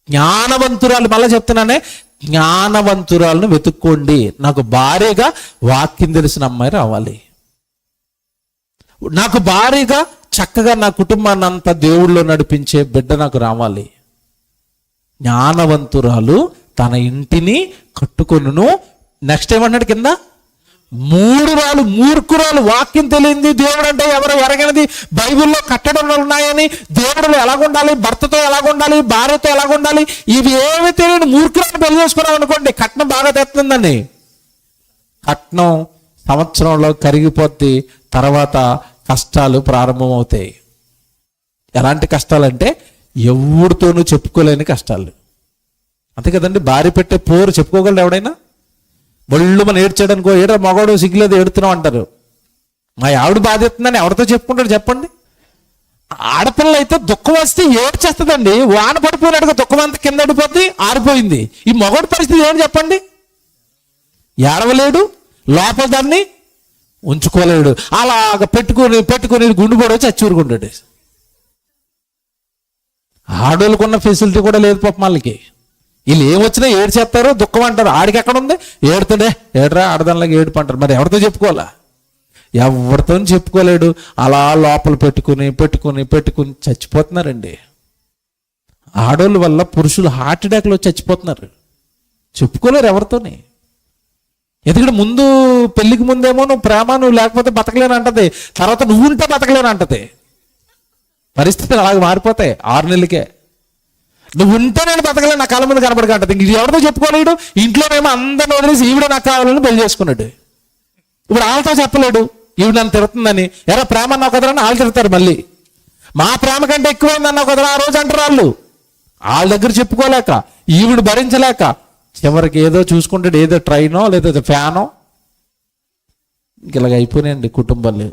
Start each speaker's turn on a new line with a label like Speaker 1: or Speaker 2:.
Speaker 1: జ్ఞానవంతురాలు, మళ్ళీ చెప్తున్నానే, జ్ఞానవంతురాలను వెతుక్కోండి. నాకు భార్యగా వాక్యం తెలిసిన అమ్మాయి రావాలి. నాకు భార్యగా చక్కగా నా కుటుంబాన్ని అంతా దేవుళ్ళో నడిపించే బిడ్డ నాకు రావాలి. జ్ఞానవంతురాలు తన ఇంటిని కట్టుకొనును. నెక్స్ట్ ఏమన్నాడు కింద? మూర్ఖురాలు, వాక్యం తెలియంది, దేవుడు అంటే ఎవరో ఎరగనిది, బైబిల్లో కట్టడంలో ఉన్నాయని, దేవుడు ఎలాగుండాలి, భర్తతో ఎలాగుండాలి, భార్యతో ఎలాగుండాలి, ఇవి ఏమి తెలియని మూర్ఖురాలు పెళ్లి చేసుకున్నాం అనుకోండి, కట్నం బాగా తెస్తుందండి. కట్నం సంవత్సరంలో కరిగిపోద్ది, తర్వాత కష్టాలు ప్రారంభమవుతాయి. ఎలాంటి కష్టాలంటే ఎవరితోనూ చెప్పుకోలేని కష్టాలు. అంతే కదండి. భార్య పెట్టే పోరు చెప్పుకోగలడు ఎవడైనా? ఒళ్ళు మనం ఏడ్చాడనుకో, ఏడా మగవాడు సిగ్గులేదు ఏడుతున్నాం అంటారు. మా ఆవిడ బాధ ఎత్తుందని ఎవరితో చెప్పుకుంటాడు చెప్పండి? ఆడపిల్ల అయితే దుఃఖం వస్తే ఏడ్చేస్తుందండి. వాన పడిపోయినట్టుగా దుఃఖం అంతా కింద పడిపోద్ది, ఆరిపోయింది. ఈ మగవాడి పరిస్థితి ఏంటి చెప్పండి? ఏడవలేడు, లోపల దాన్ని ఉంచుకోలేడు. అలాగ పెట్టుకుని గుండు కూడా వచ్చి చచ్చూరుకుంటాడు. ఆడోళ్ళకున్న ఫెసిలిటీ కూడా లేదు పాపం వాళ్ళకి. వీళ్ళు ఏమొచ్చినా ఏడ్చేస్తారు, దుఃఖం అంటారు. ఆడికి ఎక్కడ ఉంది? ఏడుతుండే, ఏడరా ఆడదానిలాగా ఏడుపు అంటారు. మరి ఎవరితో చెప్పుకోవాలా? ఎవరితో చెప్పుకోలేడు. అలా లోపల పెట్టుకుని చచ్చిపోతున్నారండి. ఆడోళ్ళ వల్ల పురుషులు హార్ట్ అటాక్లో చచ్చిపోతున్నారు. చెప్పుకోలేరు ఎవరితోని. ఎందుకంటే ముందు పెళ్లికి ముందేమో నువ్వు ప్రేమ, నువ్వు లేకపోతే బతకలేను అంటది. తర్వాత నువ్వు ఉంటే బతకలేను అంటది. పరిస్థితులు అలాగే మారిపోతాయి 6 నెలలకే. నువ్వు ఉంటే నేను బతకలేను, నా కాళ్ళ ముందు కనబడకంటది. ఇంక ఇది ఎవరితో చెప్పుకోలేడు. ఇంట్లోనేమో అందరిని వదిలేసి ఈవిడ నాకు కావాలని పెళ్లి చేసుకున్నాడు. ఇప్పుడు వాళ్ళతో చెప్పలేడు ఈవిడ నన్ను తిడుతుందని. ఎరా ప్రేమ అన్నావు కదరా వాళ్ళు తిడతారు. మళ్ళీ మా ప్రేమ కంటే ఎక్కువైంది అన్నావు కదరా ఆ రోజు అంటారు వాళ్ళు. వాళ్ళ దగ్గర చెప్పుకోలేక, ఈవిడ భరించలేక చివరికి ఏదో చూసుకుంటాడు, ఏదో ట్రైనో లేదా ఫ్యానో, ఇంక ఇలాగ అయిపోయినాయండి కుటుంబాలు.